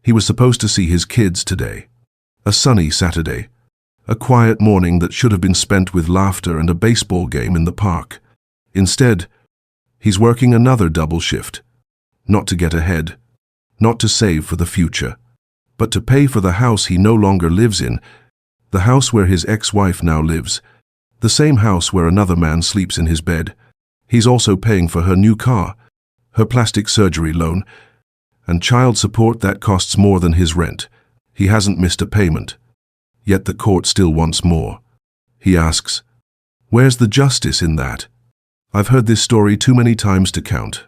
He was supposed to see his kids today. A sunny Saturday. A quiet morning that should have been spent with laughter and a baseball game in the park. Instead, he's working another double shift. Not to get ahead, not to save for the future, but to pay for the house he no longer lives in, the house where his ex-wife now lives, the same house where another man sleeps in his bed. He's also paying for her new car, her plastic surgery loan, and child support that costs more than his rent. He hasn't missed a payment. Yet the court still wants more. He asks, where's the justice in that? I've heard this story too many times to count.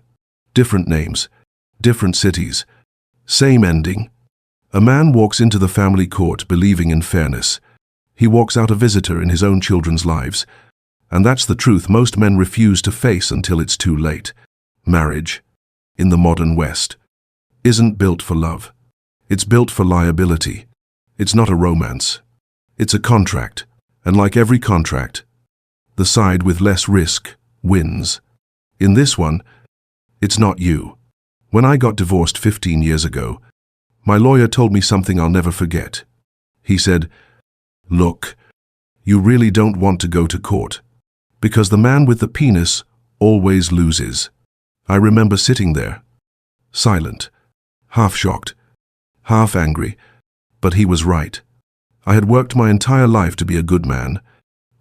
Different names, different cities, same ending. A man walks into the family court believing in fairness. He walks out a visitor in his own children's lives. And that's the truth most men refuse to face until it's too late. Marriage, in the modern West, isn't built for love. It's built for liability. It's not a romance. It's a contract, and like every contract, the side with less risk wins. In this one, it's not you. When I got divorced 15 years ago, my lawyer told me something I'll never forget. He said, look, you really don't want to go to court, because the man with the penis always loses. I remember sitting there, silent, half shocked, half angry, but he was right. I had worked my entire life to be a good man,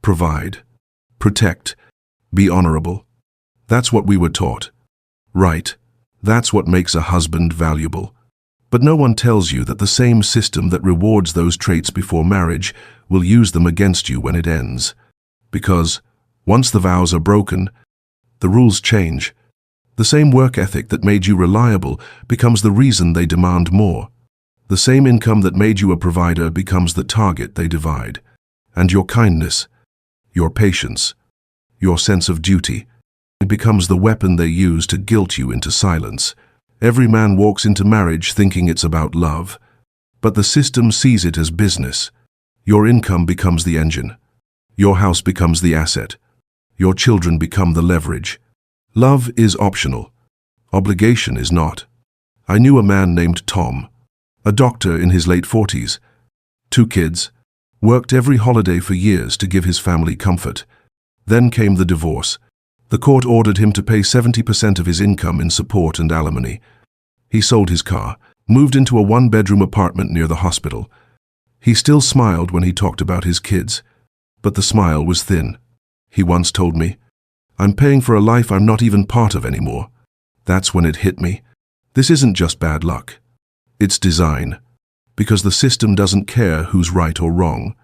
provide, protect, be honorable. That's what we were taught. Right, that's what makes a husband valuable. But no one tells you that the same system that rewards those traits before marriage will use them against you when it ends. Because, once the vows are broken, the rules change. The same work ethic that made you reliable becomes the reason they demand more. The same income that made you a provider becomes the target they divide. And your kindness, your patience, your sense of duty, it becomes the weapon they use to guilt you into silence. Every man walks into marriage thinking it's about love, but the system sees it as business. Your income becomes the engine. Your house becomes the asset. Your children become the leverage. Love is optional. Obligation is not. I knew a man named Tom, a doctor in his late 40s, 2 kids, worked every holiday for years to give his family comfort. Then came the divorce. The court ordered him to pay 70% of his income in support and alimony. He sold his car, moved into a 1-bedroom apartment near the hospital. He still smiled when he talked about his kids, but the smile was thin. He once told me, I'm paying for a life I'm not even part of anymore. That's when it hit me. This isn't just bad luck. It's design. Because the system doesn't care who's right or wrong.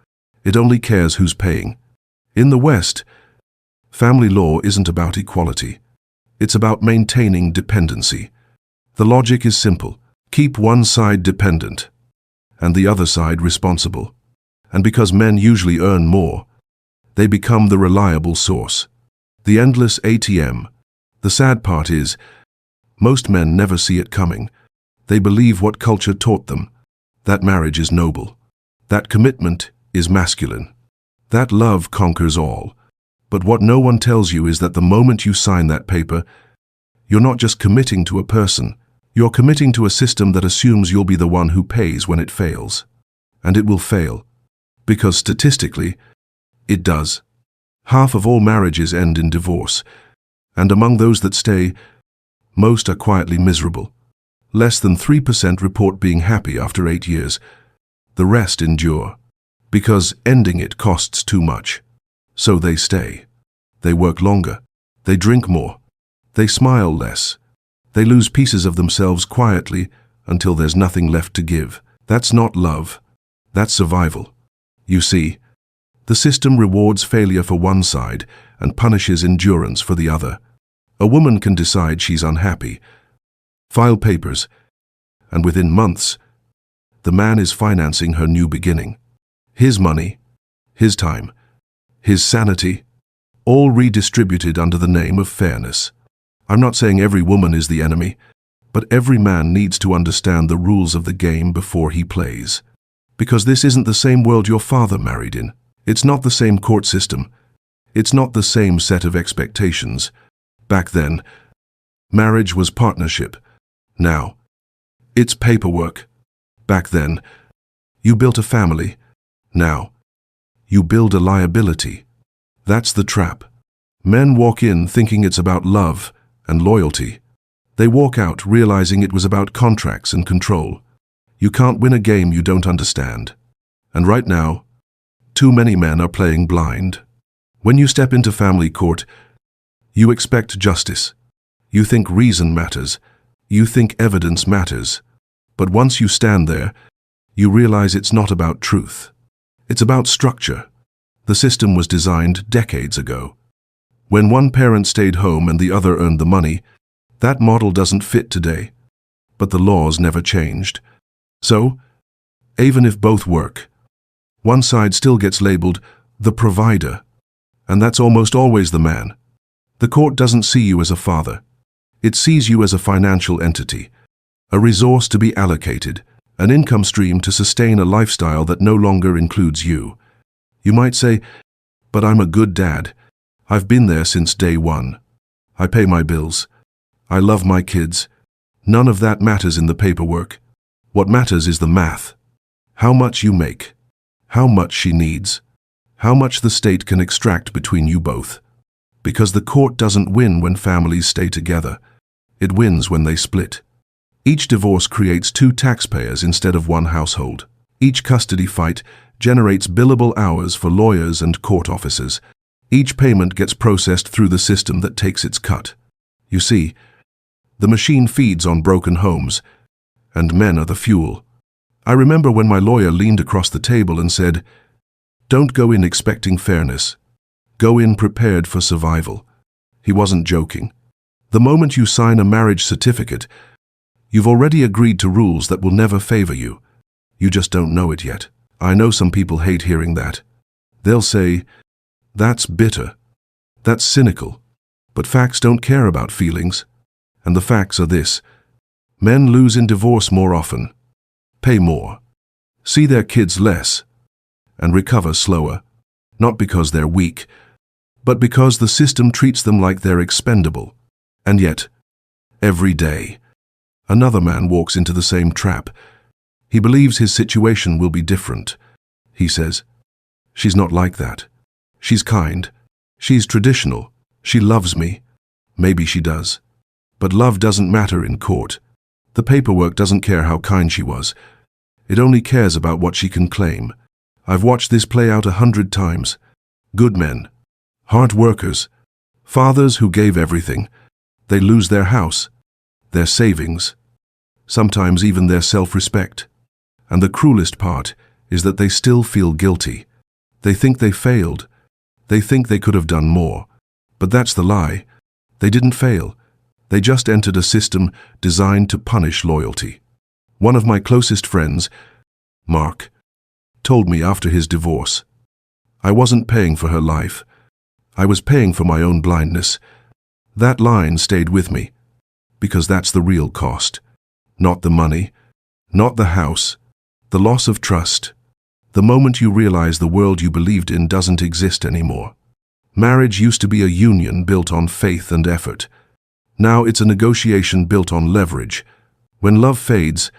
It only cares who's paying. In the West, family law isn't about equality. It's about maintaining dependency. The logic is simple. Keep one side dependent, and the other side responsible. And because men usually earn more, they become the reliable source. The endless ATM. The sad part is, most men never see it coming. They believe what culture taught them. That marriage is noble. That commitment is masculine. That love conquers all. But what no one tells you is that the moment you sign that paper, you're not just committing to a person. You're committing to a system that assumes you'll be the one who pays when it fails. And it will fail. Because statistically, it does. Half of all marriages end in divorce. And among those that stay, most are quietly miserable. Less than 3% report being happy after 8 years. The rest endure. Because ending it costs too much. So they stay. They work longer. They drink more. They smile less. They lose pieces of themselves quietly until there's nothing left to give. That's not love. That's survival. You see, the system rewards failure for one side and punishes endurance for the other. A woman can decide she's unhappy, file papers, and within months, the man is financing her new beginning. His money, his time, his sanity, all redistributed under the name of fairness. I'm not saying every woman is the enemy, but every man needs to understand the rules of the game before he plays. Because this isn't the same world your father married in. It's not the same court system. It's not the same set of expectations. Back then, marriage was partnership. Now, it's paperwork. Back then, you built a family. Now, you build a liability. That's the trap. Men walk in thinking it's about love and loyalty. They walk out realizing it was about contracts and control. You can't win a game you don't understand. And right now, too many men are playing blind. When you step into family court, you expect justice. You think reason matters. You think evidence matters. But once you stand there, you realize it's not about truth. It's about structure. The system was designed decades ago. When one parent stayed home and the other earned the money, that model doesn't fit today. But the laws never changed. So, even if both work, one side still gets labeled the provider, and that's almost always the man. The court doesn't see you as a father. It sees you as a financial entity, a resource to be allocated, an income stream to sustain a lifestyle that no longer includes you. You might say, but I'm a good dad. I've been there since day one. I pay my bills. I love my kids. None of that matters in the paperwork. What matters is the math. How much you make. How much she needs. How much the state can extract between you both. Because the court doesn't win when families stay together. It wins when they split. Each divorce creates two taxpayers instead of one household. Each custody fight generates billable hours for lawyers and court officers. Each payment gets processed through the system that takes its cut. You see, the machine feeds on broken homes, and men are the fuel. I remember when my lawyer leaned across the table and said, "Don't go in expecting fairness. Go in prepared for survival." He wasn't joking. The moment you sign a marriage certificate, you've already agreed to rules that will never favor you. You just don't know it yet. I know some people hate hearing that. They'll say, "That's bitter. That's cynical." But facts don't care about feelings. And the facts are this. Men lose in divorce more often, pay more, see their kids less, and recover slower. Not because they're weak, but because the system treats them like they're expendable. And yet, every day, another man walks into the same trap. He believes his situation will be different. He says, "She's not like that. She's kind. She's traditional. She loves me." Maybe she does. But love doesn't matter in court. The paperwork doesn't care how kind she was. It only cares about what she can claim. I've watched this play out 100 times. Good men, hard workers, fathers who gave everything. They lose their house, their savings, sometimes even their self-respect. And the cruelest part is that they still feel guilty. They think they failed. They think they could have done more. But that's the lie. They didn't fail. They just entered a system designed to punish loyalty. One of my closest friends, Mark, told me after his divorce, "I wasn't paying for her life. I was paying for my own blindness." That line stayed with me, because that's the real cost. Not the money, not the house, the loss of trust. The moment you realize the world you believed in doesn't exist anymore. Marriage used to be a union built on faith and effort. Now it's a negotiation built on leverage. When love fades,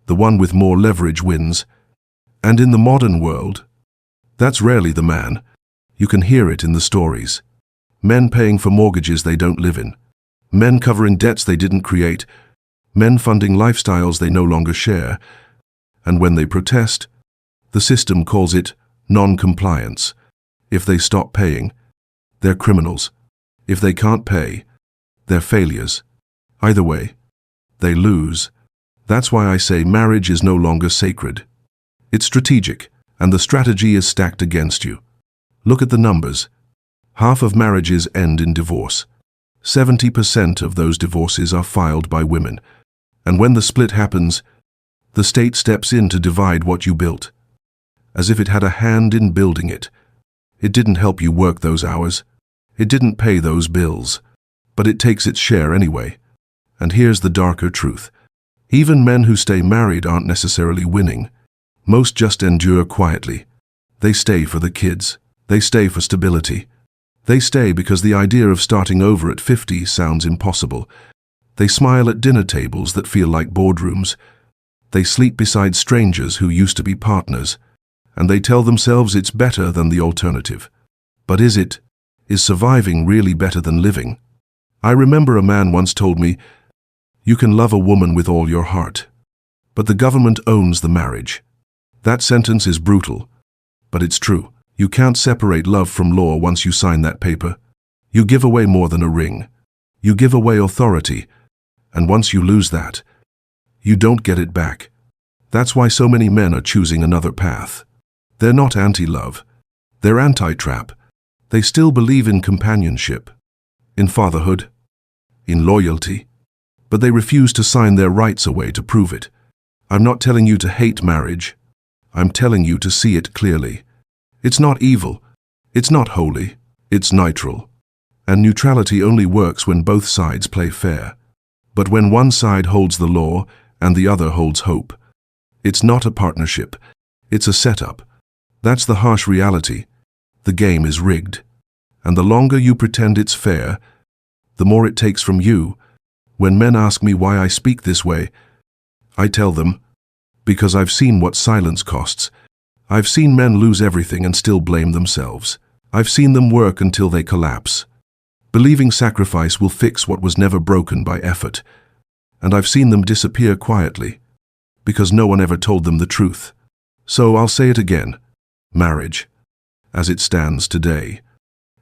the one with more leverage wins. And in the modern world, that's rarely the man. You can hear it in the stories. Men paying for mortgages they don't live in. Men covering debts they didn't create. Men funding lifestyles they no longer share. And when they protest, the system calls it non-compliance. If they stop paying, they're criminals. If they can't pay, they're failures. Either way, they lose. That's why I say marriage is no longer sacred. It's strategic, and the strategy is stacked against you. Look at the numbers. Half of marriages end in divorce. 70% of those divorces are filed by women. And when the split happens, the state steps in to divide what you built. As if it had a hand in building it. It didn't help you work those hours. It didn't pay those bills. But it takes its share anyway. And here's the darker truth. Even men who stay married aren't necessarily winning. Most just endure quietly. They stay for the kids. They stay for stability. They stay because the idea of starting over at 50 sounds impossible. They smile at dinner tables that feel like boardrooms. They sleep beside strangers who used to be partners, and they tell themselves it's better than the alternative. But is it? Is surviving really better than living? I remember a man once told me, "You can love a woman with all your heart, but the government owns the marriage." That sentence is brutal, but it's true. You can't separate love from law once you sign that paper. You give away more than a ring. You give away authority, and once you lose that, you don't get it back. That's why so many men are choosing another path. They're not anti-love. They're anti-trap. They still believe in companionship, in fatherhood, in loyalty, but they refuse to sign their rights away to prove it. I'm not telling you to hate marriage. I'm telling you to see it clearly. It's not evil. It's not holy. It's neutral. And neutrality only works when both sides play fair. But when one side holds the law and the other holds hope, it's not a partnership. It's a setup. That's the harsh reality. The game is rigged. And the longer you pretend it's fair, the more it takes from you. When men ask me why I speak this way, I tell them, because I've seen what silence costs. I've seen men lose everything and still blame themselves. I've seen them work until they collapse, believing sacrifice will fix what was never broken by effort. And I've seen them disappear quietly, because no one ever told them the truth. So I'll say it again. Marriage, as it stands today,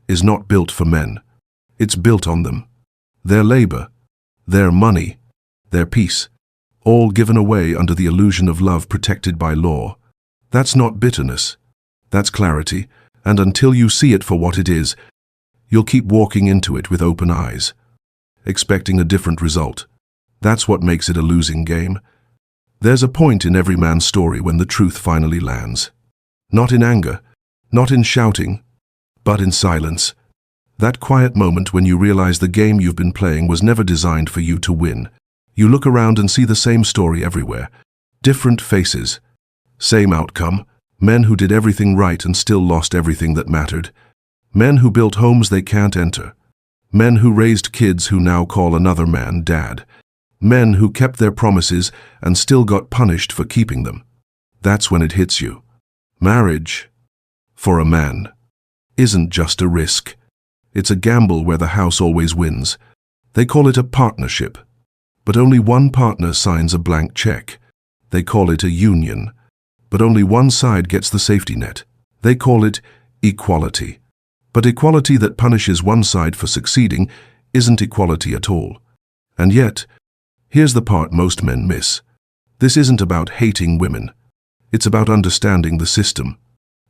is not built for men. It's built on them. Their labor, their money, their peace, all given away under the illusion of love protected by law. That's not bitterness. That's clarity, and until you see it for what it is, you'll keep walking into it with open eyes, expecting a different result. That's what makes it a losing game. There's a point in every man's story when the truth finally lands. Not in anger, not in shouting, but in silence. That quiet moment when you realize the game you've been playing was never designed for you to win. You look around and see the same story everywhere. Different faces. Same outcome. Men who did everything right and still lost everything that mattered. Men who built homes they can't enter. Men who raised kids who now call another man dad. Men who kept their promises and still got punished for keeping them. That's when it hits you. Marriage, for a man, isn't just a risk. It's a gamble where the house always wins. They call it a partnership. But only one partner signs a blank check. They call it a union. But only one side gets the safety net. They call it equality. But equality that punishes one side for succeeding isn't equality at all. And yet, here's the part most men miss. This isn't about hating women. It's about understanding the system.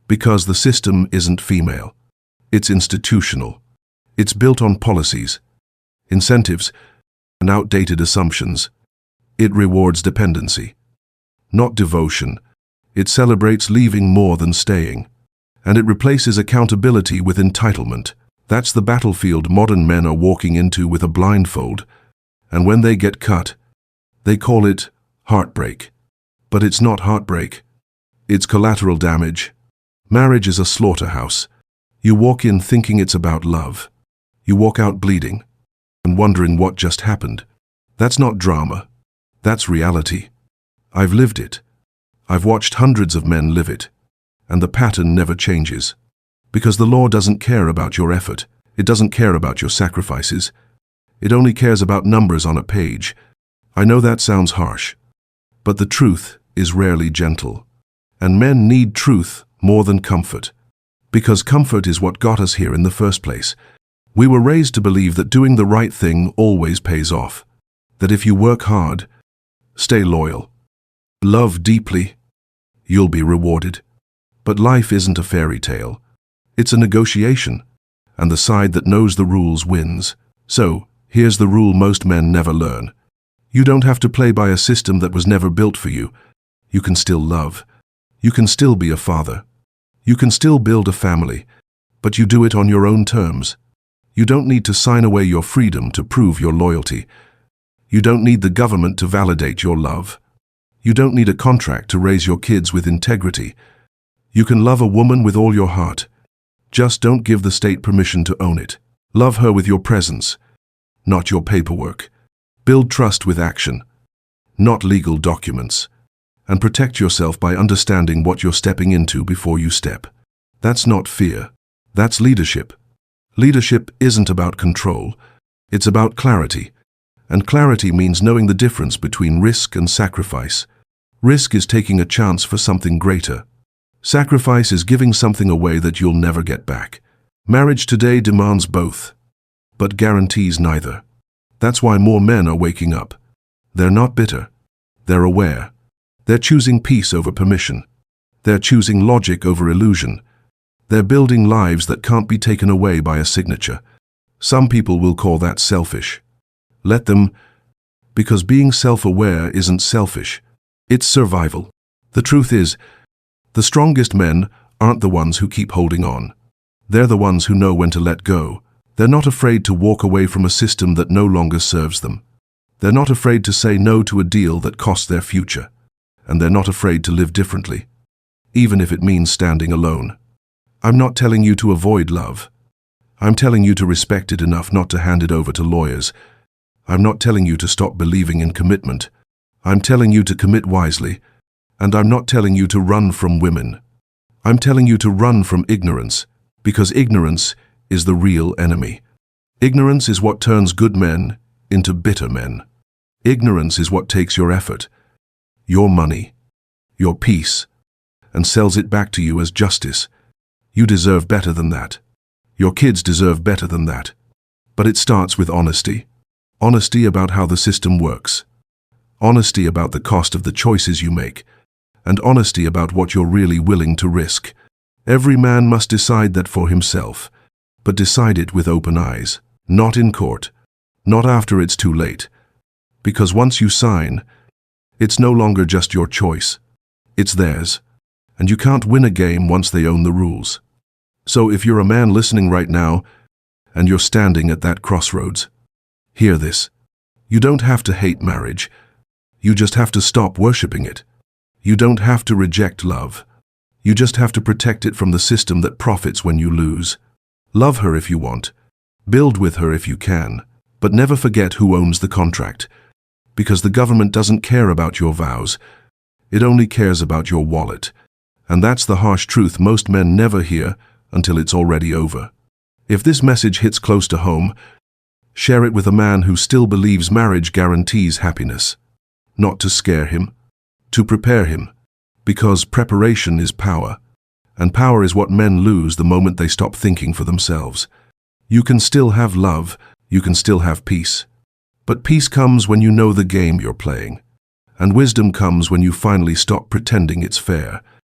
Because the system isn't female. It's institutional. It's built on policies, incentives, and outdated assumptions. It rewards dependency, not devotion. It celebrates leaving more than staying. And it replaces accountability with entitlement. That's the battlefield modern men are walking into with a blindfold. And when they get cut, they call it heartbreak. But it's not heartbreak. It's collateral damage. Marriage is a slaughterhouse. You walk in thinking it's about love. You walk out bleeding and wondering what just happened. That's not drama. That's reality. I've lived it. I've watched hundreds of men live it. And the pattern never changes. Because the law doesn't care about your effort. It doesn't care about your sacrifices. It only cares about numbers on a page. I know that sounds harsh. But the truth is rarely gentle. And men need truth more than comfort. Because comfort is what got us here in the first place. We were raised to believe that doing the right thing always pays off. That if you work hard, stay loyal, love deeply, you'll be rewarded. But life isn't a fairy tale. It's a negotiation, and the side that knows the rules wins. So, here's the rule most men never learn. You don't have to play by a system that was never built for you. You can still love. You can still be a father. You can still build a family, but you do it on your own terms. You don't need to sign away your freedom to prove your loyalty. You don't need the government to validate your love. You don't need a contract to raise your kids with integrity. You can love a woman with all your heart. Just don't give the state permission to own it. Love her with your presence, not your paperwork. Build trust with action, not legal documents. and protect yourself by understanding what you're stepping into before you step. That's not fear. That's leadership. Leadership isn't about control. It's about clarity. And clarity means knowing the difference between risk and sacrifice. Risk is taking a chance for something greater. Sacrifice is giving something away that you'll never get back. Marriage today demands both, but guarantees neither. That's why more men are waking up. They're not bitter. They're aware. They're choosing peace over permission. They're choosing logic over illusion. They're building lives that can't be taken away by a signature. Some people will call that selfish. Let them, because being self-aware isn't selfish. It's survival. The truth is, the strongest men aren't the ones who keep holding on. They're the ones who know when to let go. They're not afraid to walk away from a system that no longer serves them. They're not afraid to say no to a deal that costs their future. And they're not afraid to live differently, even if it means standing alone. I'm not telling you to avoid love. I'm telling you to respect it enough not to hand it over to lawyers. I'm not telling you to stop believing in commitment. I'm telling you to commit wisely. And I'm not telling you to run from women. I'm telling you to run from ignorance, because ignorance is the real enemy. Ignorance is what turns good men into bitter men. Ignorance is what takes your effort, your money, your peace, and sells it back to you as justice. You deserve better than that. Your kids deserve better than that. But it starts with honesty. Honesty about how the system works. Honesty about the cost of the choices you make. And honesty about what you're really willing to risk. Every man must decide that for himself, but decide it with open eyes, not in court, not after it's too late. Because once you sign, it's no longer just your choice. It's theirs. And you can't win a game once they own the rules. So if you're a man listening right now, and you're standing at that crossroads, hear this. You don't have to hate marriage. You just have to stop worshipping it. You don't have to reject love. You just have to protect it from the system that profits when you lose. Love her if you want. Build with her if you can. But never forget who owns the contract. Because the government doesn't care about your vows. It only cares about your wallet. And that's the harsh truth most men never hear until it's already over. If this message hits close to home, share it with a man who still believes marriage guarantees happiness. Not to scare him, to prepare him. Because preparation is power. And power is what men lose the moment they stop thinking for themselves. You can still have love, you can still have peace. But peace comes when you know the game you're playing. And wisdom comes when you finally stop pretending it's fair.